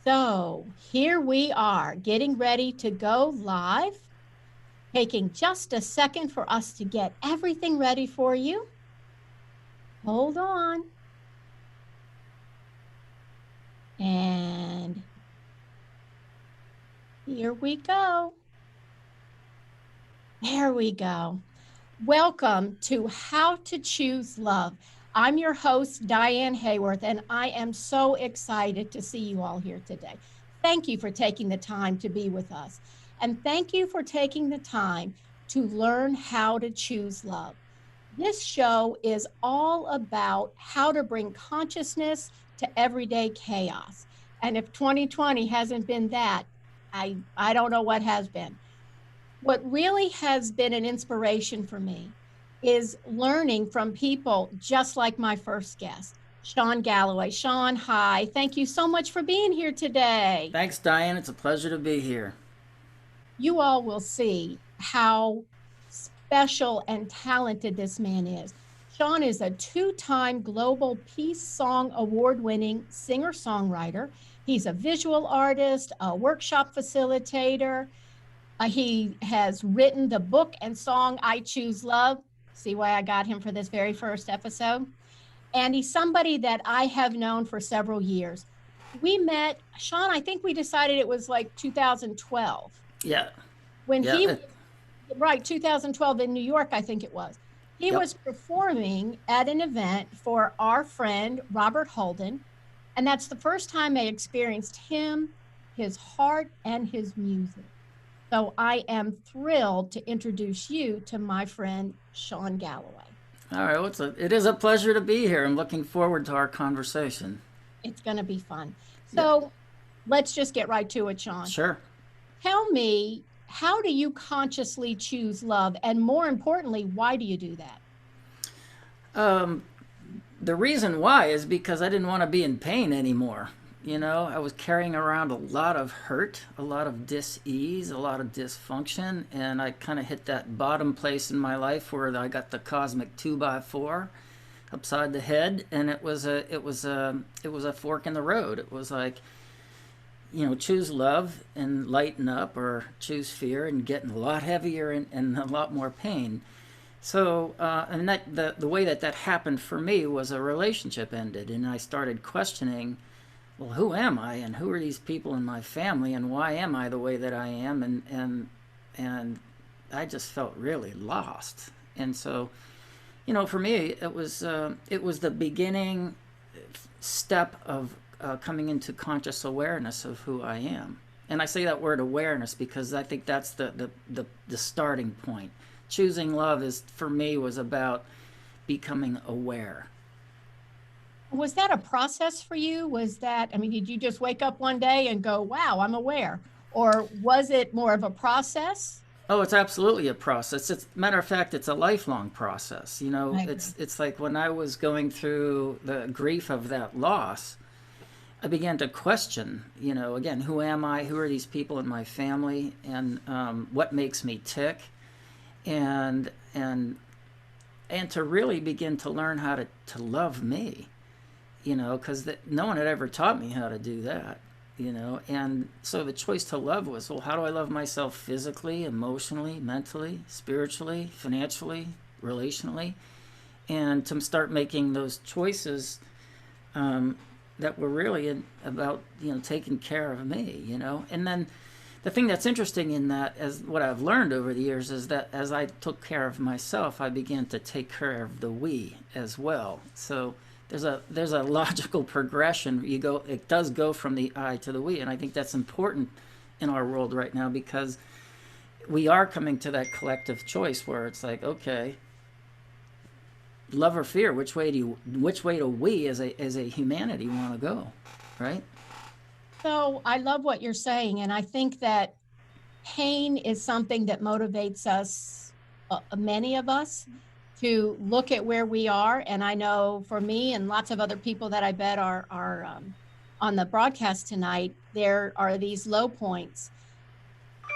So here we are getting ready to go live, taking just a second for us to get everything ready for you. Hold on. And here we go. There we go. Welcome to How to Choose Love. I'm your host, Diane Haworth, and I am so excited to see you all here today. Thank you for taking the time to be with us. And thank you for taking the time to learn how to choose love. This show is all about how to bring consciousness to everyday chaos. And if 2020 hasn't been that, I don't know what has been. What really has been an inspiration for me is learning from people just like my first guest, Shawn Gallaway. Shawn, hi. Thank you so much for being here today. Thanks, Diane. It's a pleasure to be here. You all will see how special and talented this man is. Shawn is a two-time Global Peace Song Award-winning singer-songwriter. He's a visual artist, a workshop facilitator. He has written the book and song, I Choose Love. See why I got him for this very first episode? And he's somebody that I have known for several years. We met, Shawn, I think we decided it was like 2012. Yeah, When yeah, he, right, 2012 in New York, I think it was. He yep. was performing at an event for our friend, Robert Holden. And that's the first time I experienced him, his heart, and his music. So I am thrilled to introduce you to my friend, Shawn Gallaway. All right. It is a pleasure to be here. I'm looking forward to our conversation. It's going to be fun. Yeah, So let's just get right to it, Shawn. sure. Tell me, how do you consciously choose love? And more importantly, why do you do that? Um, the reason why is because I didn't want to be in pain anymore. I was carrying around a lot of hurt, a lot of dis-ease, a lot of dysfunction, and I kind of hit that bottom place in my life where I got the cosmic 2x4 upside the head, and it was a fork in the road. It was like, choose love and lighten up, or choose fear and get a lot heavier and a lot more pain. So, and the way that happened for me was a relationship ended, and I started questioning, well, who am I, and who are these people in my family, and why am I the way that I am, and I just felt really lost. And so, for me, it was the beginning step of coming into conscious awareness of who I am. And I say that word awareness because I think that's the starting point. Choosing love is, for me, was about becoming aware. Was that a process for you? Did you just wake up one day and go, wow, I'm aware? Or was it more of a process? Oh, it's absolutely a process. It's matter of fact, it's a lifelong process. I agree. It's like when I was going through the grief of that loss, I began to question, again, who am I? Who are these people in my family? And what makes me tick? And and and to really begin to learn how to love me, because no one had ever taught me how to do that. And so the choice to love was, well, how do I love myself physically, emotionally, mentally, spiritually, financially, relationally, and to start making those choices that were really about taking care of me. And then the thing that's interesting in that, as what I've learned over the years, is that as I took care of myself, I began to take care of the we as well. So there's a logical progression. It does go from the I to the we, and I think that's important in our world right now, because we are coming to that collective choice where it's like, okay, love or fear, which way do we as a humanity want to go, right? So I love what you're saying. And I think that pain is something that motivates us, many of us, to look at where we are. And I know for me and lots of other people that I bet are on the broadcast tonight, there are these low points.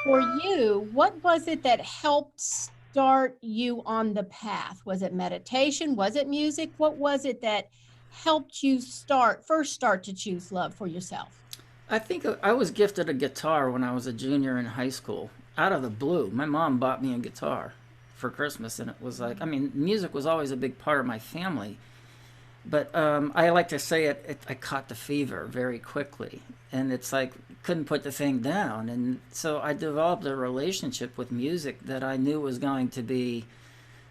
For you, what was it that helped start you on the path? Was it meditation? Was it music? What was it that helped you first start to choose love for yourself? I think I was gifted a guitar when I was a junior in high school. Out of the blue, my mom bought me a guitar for Christmas, and it was like, I mean, music was always a big part of my family. But I like to say I caught the fever very quickly, and it's like couldn't put the thing down, and so I developed a relationship with music that I knew was going to be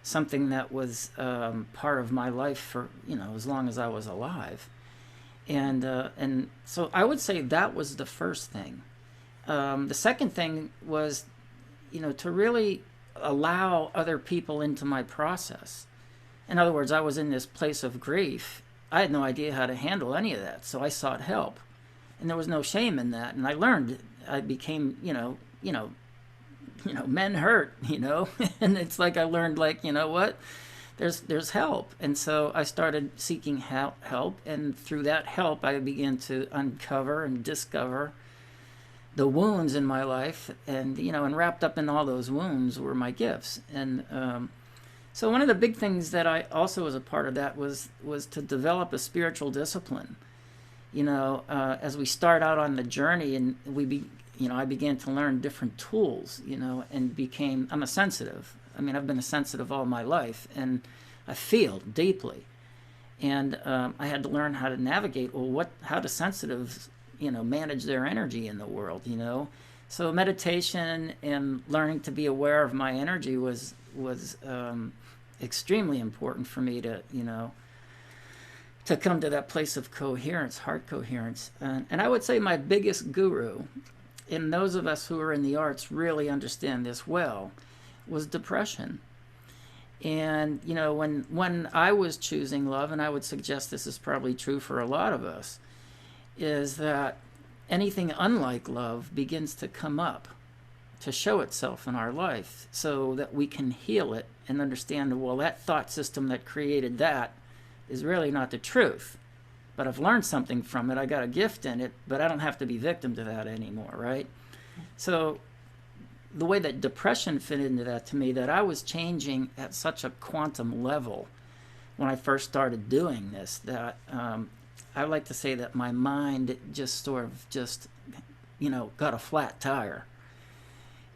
something that was part of my life for as long as I was alive, and so I would say that was the first thing. The second thing was to really allow other people into my process. In other words, I was in this place of grief. I had no idea how to handle any of that, so I sought help, and there was no shame in that. And I learned. I became, men hurt, and it's like I learned, like, what, there's help, and so I started seeking help, and through that help, I began to uncover and discover the wounds in my life, and wrapped up in all those wounds were my gifts, and so one of the big things that I also was a part of that was to develop a spiritual discipline. As we start out on the journey, and I began to learn different tools, and I'm a sensitive. I mean, I've been a sensitive all my life, and I feel deeply, and I had to learn how to navigate. Well, how do sensitives, manage their energy in the world, So meditation and learning to be aware of my energy was extremely important for me to come to that place of coherence, heart coherence. And I would say my biggest guru, and those of us who are in the arts really understand this well, was depression. And when I was choosing love, and I would suggest this is probably true for a lot of us, is that anything unlike love begins to come up, to show itself in our life, so that we can heal it and understand, well, that thought system that created that is really not the truth. But I've learned something from it. I got a gift in it, but I don't have to be victim to that anymore, right? So the way that depression fit into that, to me, that I was changing at such a quantum level when I first started doing this, that I like to say that my mind just sort of got a flat tire.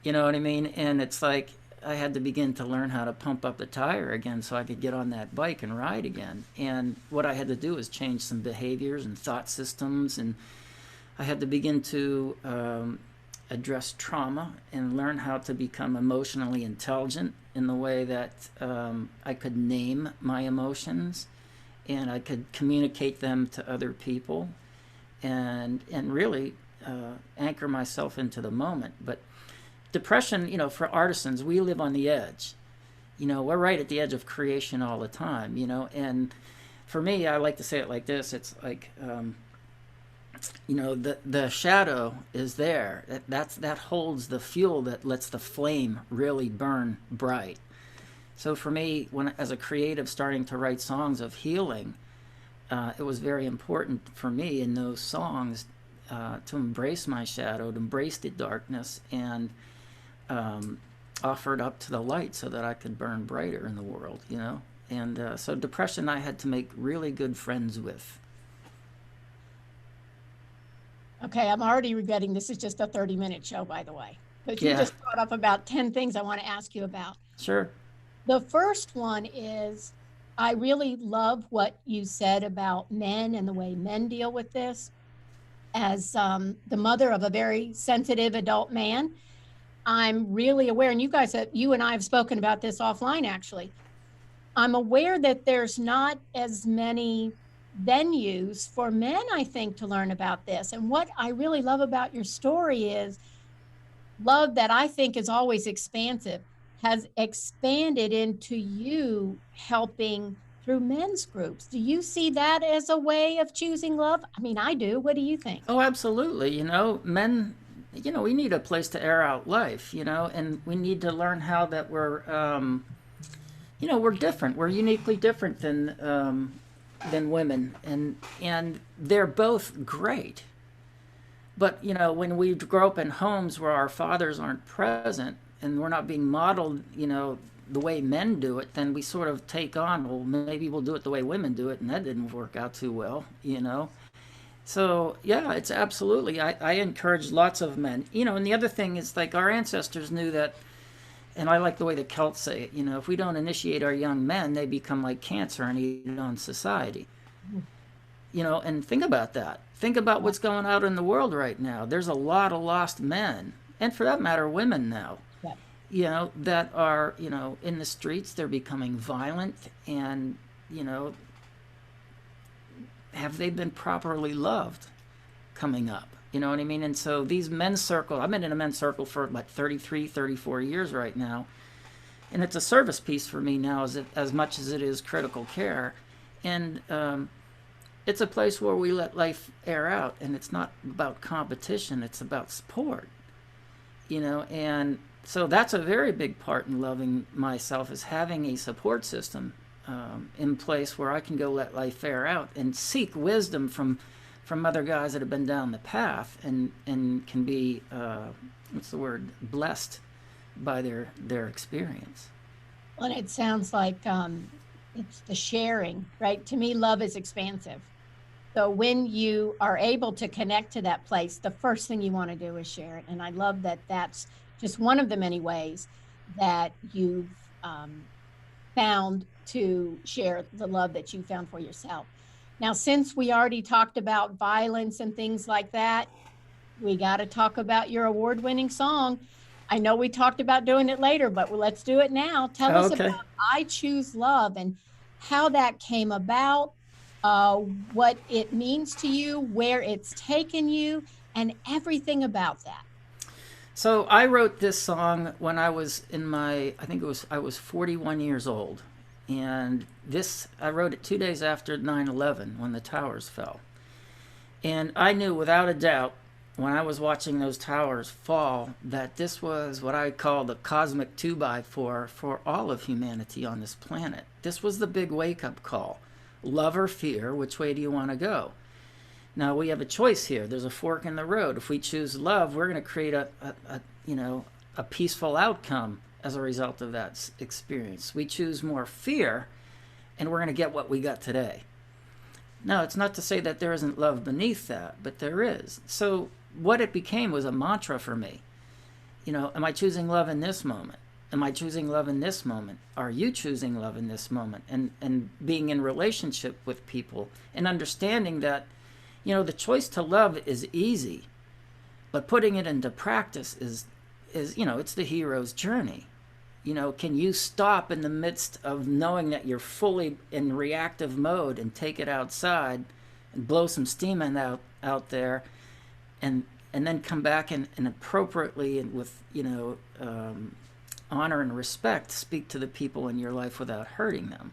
You know what I mean? And it's like I had to begin to learn how to pump up the tire again so I could get on that bike and ride again. And what I had to do was change some behaviors and thought systems, and I had to begin to address trauma and learn how to become emotionally intelligent in the way that I could name my emotions, and I could communicate them to other people, and really anchor myself into the moment. But depression, for artisans, we live on the edge. We're right at the edge of creation all the time, and for me, I like to say it like this. It's like, the shadow is there. That holds the fuel that lets the flame really burn bright. So for me, as a creative starting to write songs of healing, it was very important for me in those songs to embrace my shadow, to embrace the darkness, and offer it up to the light so that I could burn brighter in the world, And so depression I had to make really good friends with. Okay, I'm already regretting this is just a 30-minute show, by the way. But you just brought up about 10 things I want to ask you about. Sure. The first one is, I really love what you said about men and the way men deal with this. As the mother of a very sensitive adult man, I'm really aware, and you and I have spoken about this offline, actually. I'm aware that there's not as many venues for men, I think, to learn about this. And what I really love about your story is love that I think is always expansive has expanded into you helping through men's groups. Do you see that as a way of choosing love? I mean, I do. What do you think? Oh, absolutely. Men, we need a place to air out life, and we need to learn how that we're, we're different. We're uniquely different than women, and they're both great. But, when we grow up in homes where our fathers aren't present and we're not being modeled, the way men do it, then we sort of take on, well, maybe we'll do it the way women do it, and that didn't work out too well, So yeah, it's absolutely. I encourage lots of men. And the other thing is like our ancestors knew that, and I like the way the Celts say it. If we don't initiate our young men, they become like cancer and eat on society. And think about that. Think about what's going on in the world right now. There's a lot of lost men, and for that matter, women now. Yeah. That are in the streets. They're becoming violent, and have they been properly loved coming up? You know what I mean? And so these men's circles, I've been in a men's circle for about 33, 34 years right now. And it's a service piece for me now as much as it is critical care. And it's a place where we let life air out. And it's not about competition. It's about support. And so that's a very big part in loving myself, is having a support system in place where I can go let life air out and seek wisdom from other guys that have been down the path and can be blessed by their experience. Well, it sounds like it's the sharing, right? To me, love is expansive. So when you are able to connect to that place, the first thing you want to do is share it. And I love that that's just one of the many ways that you've found to share the love that you found for yourself. Now, since we already talked about violence and things like that, we got to talk about your award-winning song. I know we talked about doing it later, but let's do it now. Tell us about I Choose Love and how that came about, what it means to you, where it's taken you, and everything about that. So I wrote this song when I was I was 41 years old. And I wrote it 2 days after 9/11 when the towers fell. And I knew without a doubt when I was watching those towers fall that this was what I call the cosmic 2x4 for all of humanity on this planet. This was the big wake-up call. Love or fear, which way do you want to go? Now we have a choice here. There's a fork in the road. If we choose love, we're going to create a peaceful outcome as a result of that experience. We choose more fear, and we're going to get what we got today. Now, it's not to say that there isn't love beneath that, but there is. So what it became was a mantra for me. Am I choosing love in this moment? Am I choosing love in this moment? Are you choosing love in this moment? And being in relationship with people and understanding that, the choice to love is easy, but putting it into practice is it's the hero's journey. Can you stop in the midst of knowing that you're fully in reactive mode and take it outside and blow some steam out there and then come back and appropriately and with, honor and respect speak to the people in your life without hurting them?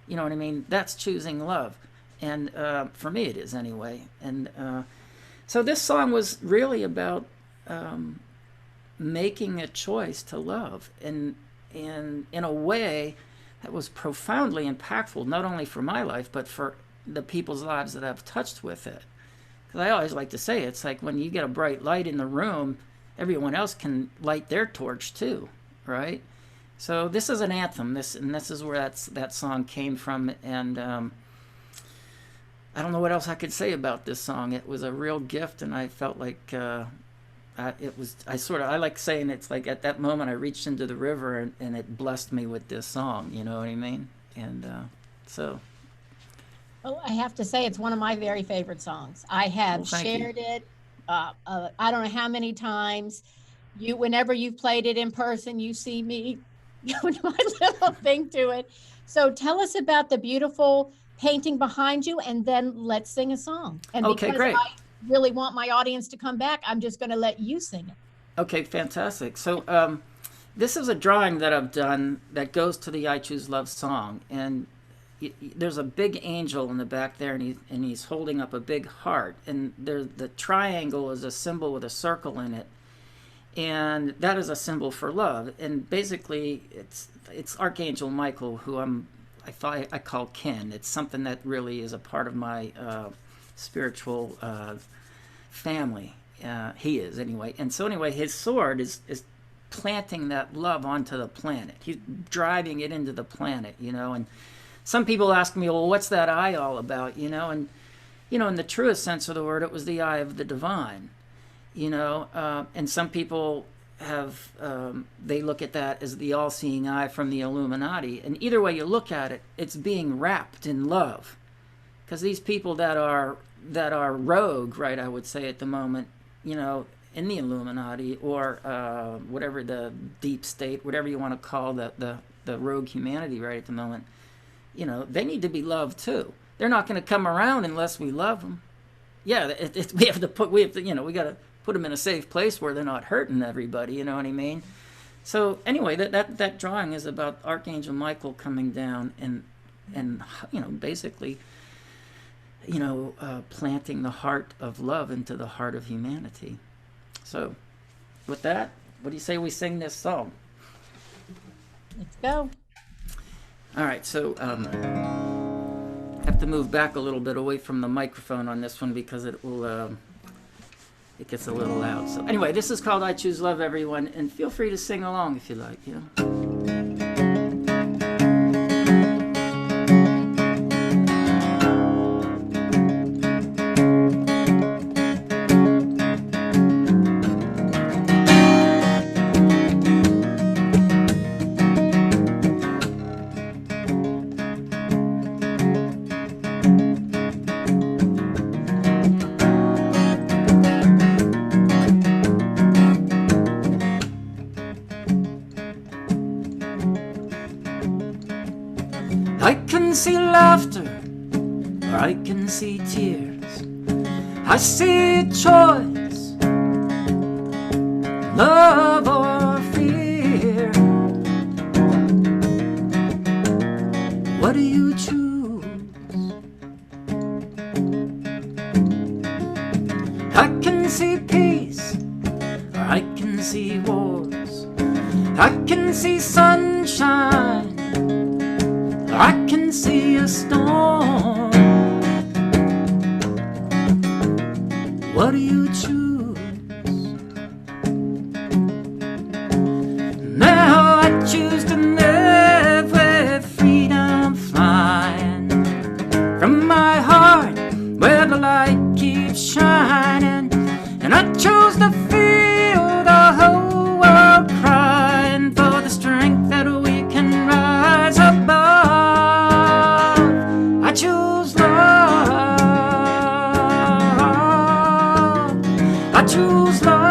You know what I mean? That's choosing love. And for me it is anyway. And so this song was really about making a choice to love and in a way that was profoundly impactful, not only for my life but for the people's lives that I've touched with it. Because I always like to say it's like when you get a bright light in the room, everyone else can light their torch too, right? So this is an anthem. This is where that song came from. And I don't know what else I could say about this song. It was a real gift, and I felt like I like saying it's like at that moment I reached into the river and it blessed me with this song. You know what I mean? And so. Well, I have to say it's one of my very favorite songs. I have shared it. I don't know how many times. Whenever you've played it in person, you see me doing my little thing to it. So tell us about the beautiful painting behind you, and then let's sing a song. And okay, great. I really want my audience to come back, I'm just going to let you sing it. Okay, fantastic. So this is a drawing that I've done that goes to the I Choose Love song. And there's a big angel in the back there, and he's holding up a big heart. And the triangle is a symbol with a circle in it. And that is a symbol for love. And basically, it's Archangel Michael, who I call kin. It's something that really is a part of my spiritual family. He is anyway. And so anyway, his sword is planting that love onto the planet. He's driving it into the planet, And some people ask me, well, what's that eye all about, And in the truest sense of the word, it was the eye of the divine. And some people have, they look at that as the all-seeing eye from the Illuminati. And either way you look at it, it's being wrapped in love. Because these people that are rogue, right, I would say at the moment, in the Illuminati or whatever the deep state, whatever you want to call the rogue humanity right at the moment, they need to be loved too. They're not going to come around unless we love them. Yeah, we got to put them in a safe place where they're not hurting everybody. You know what I mean? So anyway, that drawing is about Archangel Michael coming down and basically, planting the heart of love into the heart of humanity. So, with that, what do you say we sing this song? Let's go. All right, so have to move back a little bit away from the microphone on this one because it gets a little loud. So anyway, this is called I Choose Love, everyone, and feel free to sing along if you like, I can see laughter, or I can see tears. I see choice, love or fear. What do you choose? I can see peace, or I can see wars. I can see sunshine, I can see a storm. What do you choose? Now I choose to live with freedom flying from my heart where the light keeps shining. And I choose to feel the whole world crying for the strength that we can rise above. I choose love. I choose love.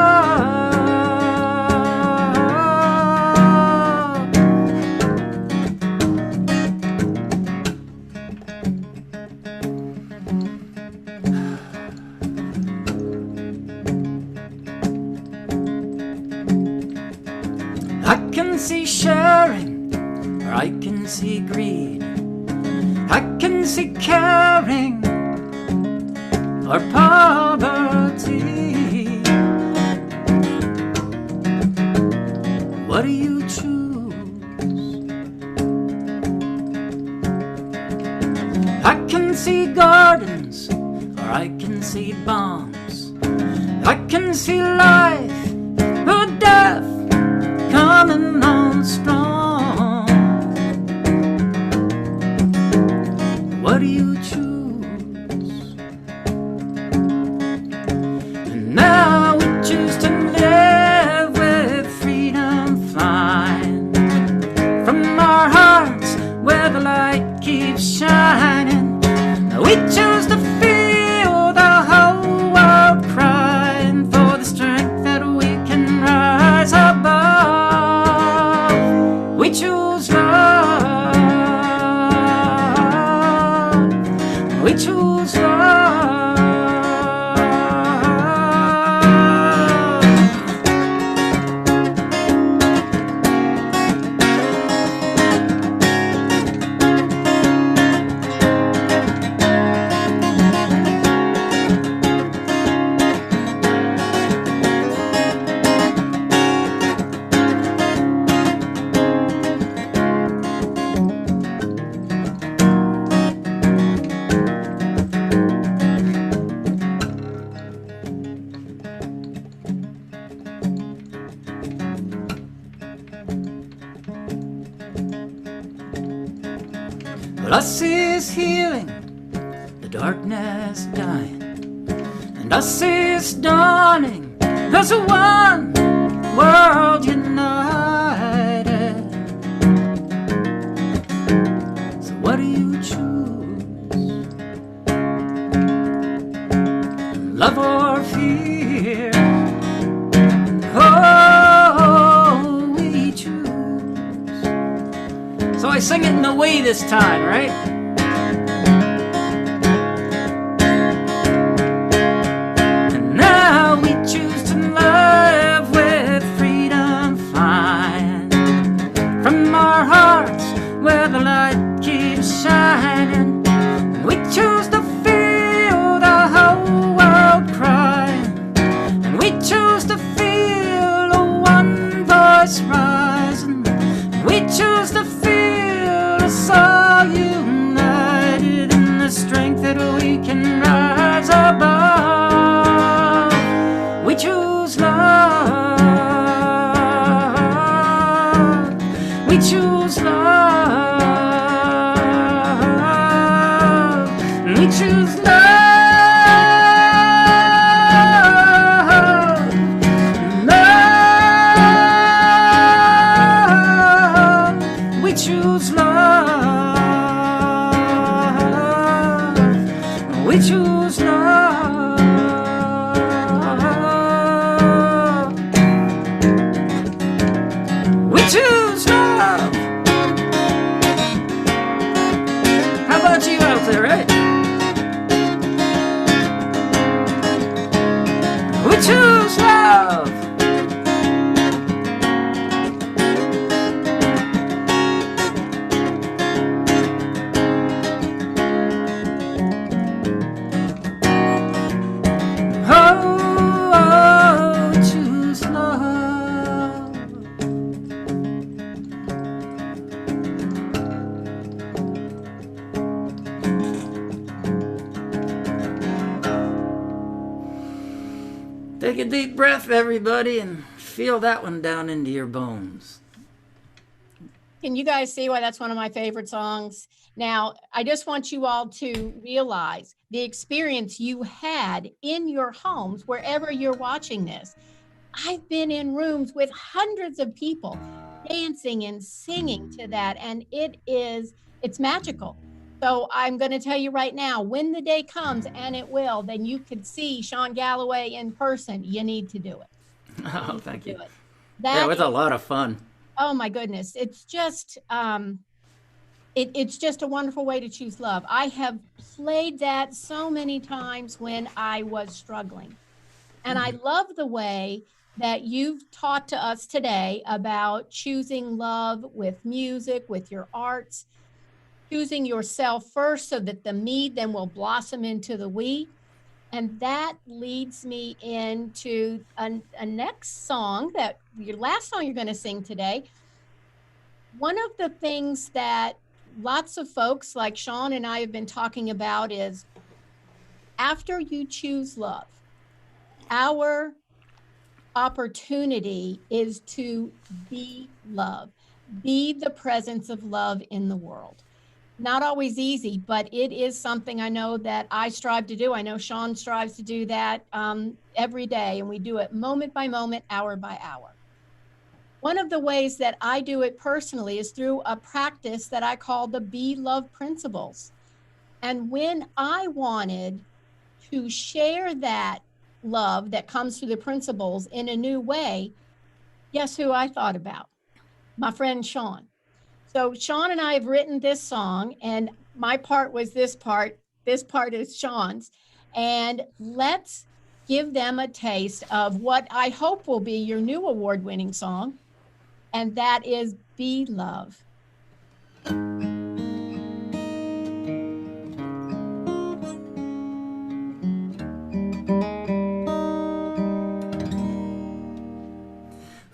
I can see sharing, or I can see greed. I can see caring or poverty. What do you choose? I can see gardens or I can see bombs. I can see life or death coming on strong. What do you choose? And now we choose to live with freedom flying from our hearts where the light keeps shining. Now we choose to feel the whole world crying for the strength that we can rise above. We choose love. We choose love. What I see is healing, the darkness dying, and us is dawning as a one world united. So what do you choose? Love or fear? Oh, we choose. So I sing it in the way this time, right? And now we choose to love with freedom flying from our hearts where the light keeps shining. And we choose to feel the whole world crying, and we choose to feel a one voice rising, and we choose to feel us all united in the strength that we can rise above. We choose love. We choose love. We choose love. Love. We choose love. We choose love. We choose love. How about you out there, right? We choose love. Oh, choose love. Take a deep breath, everybody, and feel that one down into your bones. Can you guys see why that's one of my favorite songs? Now, I just want you all to realize the experience you had in your homes, wherever you're watching this. I've been in rooms with hundreds of people dancing and singing to that, and it's magical. So I'm going to tell you right now, when the day comes, and it will, then you could see Shawn Gallaway in person. You need to do it. Oh, thank you. That it was a lot of fun. Oh my goodness. It's just, it's just a wonderful way to choose love. I have played that so many times when I was struggling. And I love the way that you've taught to us today about choosing love with music, with your arts, choosing yourself first so that the me then will blossom into the we. And that leads me into a next song, that your last song you're going to sing today. One of the things that lots of folks like Shawn and I have been talking about is, after you choose love, our opportunity is to be love, be the presence of love in the world. Not always easy, but it is something I know that I strive to do. I know Shawn strives to do that every day, and we do it moment by moment, hour by hour. One of the ways that I do it personally is through a practice that I call the Be Love Principles. And when I wanted to share that love that comes through the principles in a new way, guess who I thought about? My friend Shawn. So Shawn and I have written this song, and my part was this part. This part is Shawn's. And let's give them a taste of what I hope will be your new award-winning song, and that is Be Love.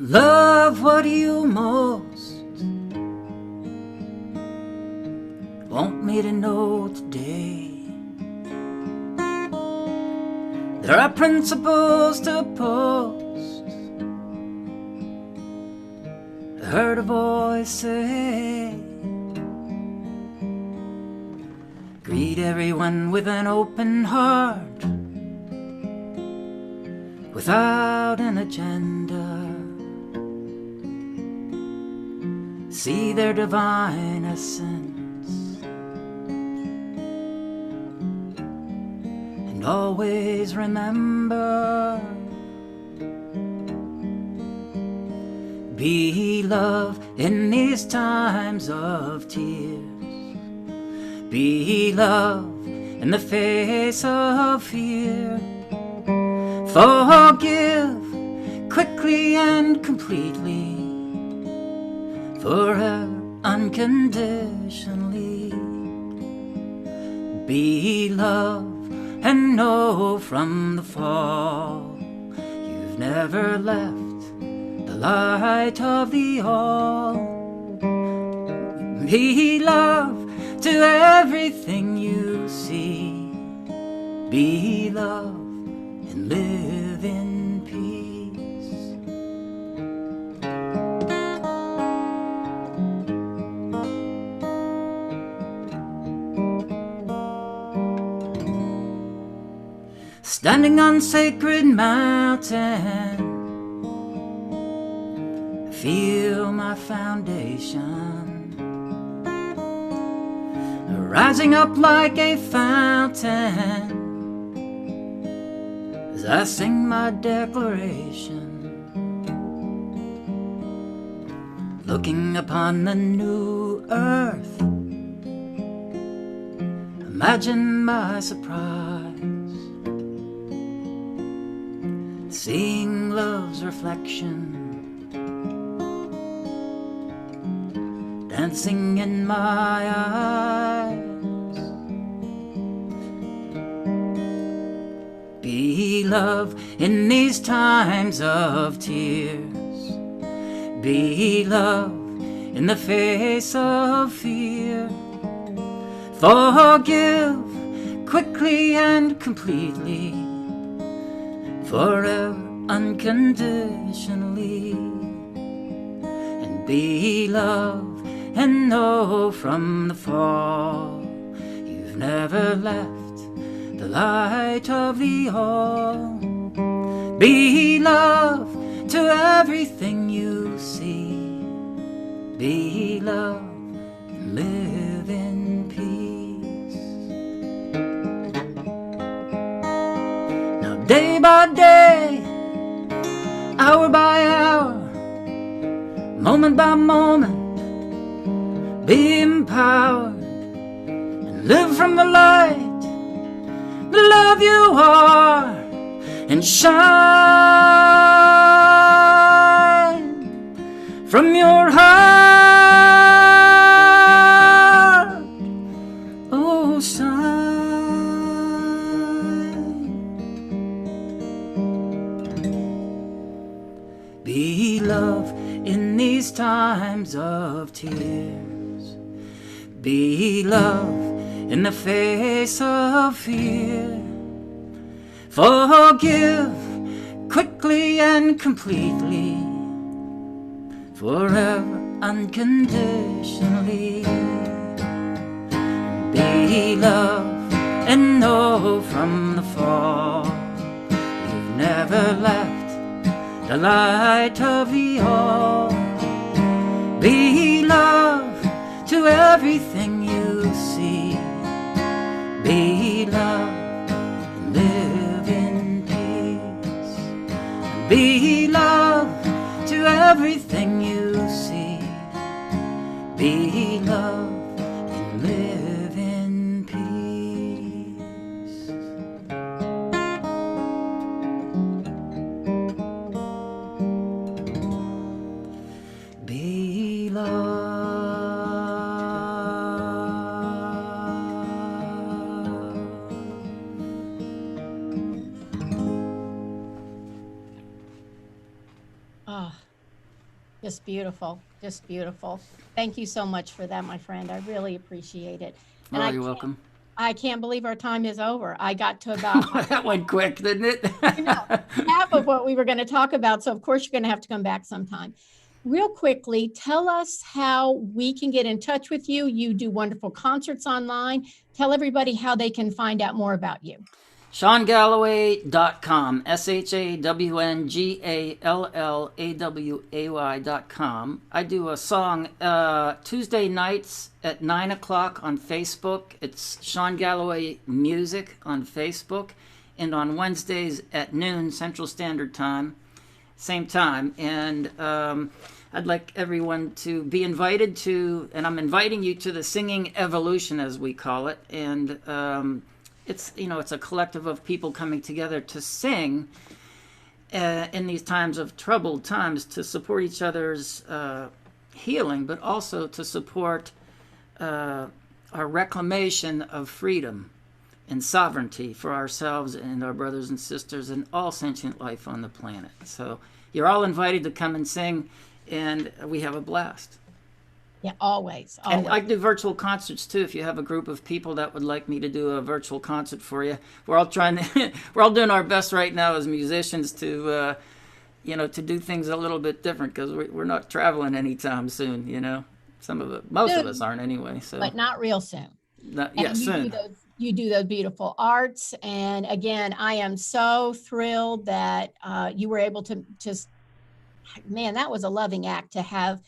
Love, what do you most want me to know today? There are principles to post. I heard a voice say, Greet everyone with an open heart, without an agenda. See their divine essence, and always remember, be love in these times of tears. Be love in the face of fear. Forgive quickly and completely, forever unconditionally. Be love and know from the fall you've never left the light of the all. Be love to everything you see. Be love and live in peace. Standing on sacred mountain, feel my foundation rising up like a fountain as I sing my declaration. Looking upon the new earth, imagine my surprise, seeing love's reflection dancing in my eyes. Be love in these times of tears. Be love in the face of fear. Forgive quickly and completely, forever unconditionally. And be love and know from the fall you've never left the light of the all. Be love to everything you see. Be love and live in peace. Now day by day, hour by hour, moment by moment, be empowered and live from the light, the love you are, and shine from your heart. Oh, shine. Be love in these times of tears. Be love in the face of fear. Forgive quickly and completely, forever unconditionally. Be love and know from the fall you've never left the light of the all. Be love to everything you see. Be love and live in peace. Be love to everything you see. Be love and live in peace. Be love. Just beautiful, just beautiful. Thank you so much for that, my friend. I really appreciate it. And Oh, you're welcome. I can't believe our time is over. I got to about That went quick, didn't it? half of what we were going to talk about. So of course you're going to have to come back sometime. Real quickly, tell us how we can get in touch with you. You do wonderful concerts online. Tell everybody how they can find out more about you. ShawnGallaway.com, ShawnGallaway.com. I do a song Tuesday nights at 9 o'clock on Facebook. It's Shawn Gallaway Music on Facebook. And on Wednesdays at noon Central Standard Time, same time. And I'd like everyone to be invited to, and I'm inviting you to the Singing Evolution, as we call it. And it's a collective of people coming together to sing in these times of troubled times, to support each other's healing, but also to support our reclamation of freedom and sovereignty for ourselves and our brothers and sisters and all sentient life on the planet. So you're all invited to come and sing, and we have a blast. Yeah, always. And I do virtual concerts too. If you have a group of people that would like me to do a virtual concert for you, we're all we're all doing our best right now as musicians to, to do things a little bit different, because we're not traveling anytime soon. Most of us aren't anyway. So, but not real soon. Soon. You do those beautiful arts, and again, I am so thrilled that you were able to just, man, that was a loving act to have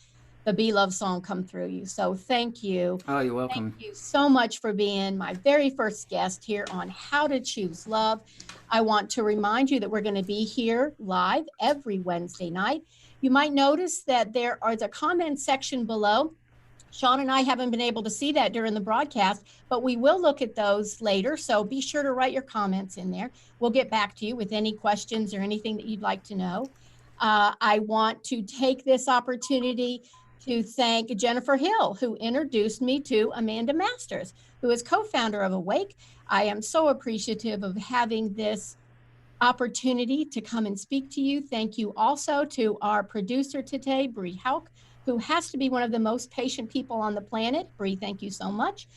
the Be Love song come through you. So thank you. Oh, you're welcome. Thank you so much for being my very first guest here on How to Choose Love. I want to remind you that we're going to be here live every Wednesday night. You might notice that there is a comment section below. Shawn and I haven't been able to see that during the broadcast, but we will look at those later. So be sure to write your comments in there. We'll get back to you with any questions or anything that you'd like to know. I want to take this opportunity to thank Jennifer Hill, who introduced me to Amanda Masters, who is co-founder of Awake. I am so appreciative of having this opportunity to come and speak to you. Thank you also to our producer today, Bree Hauk, who has to be one of the most patient people on the planet. Bree, thank you so much.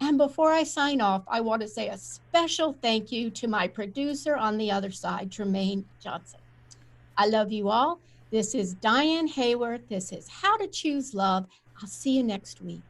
And before I sign off, I want to say a special thank you to my producer on the other side, Tremaine Johnson. I love you all. This is Diane Haworth. This is How to Choose Love. I'll see you next week.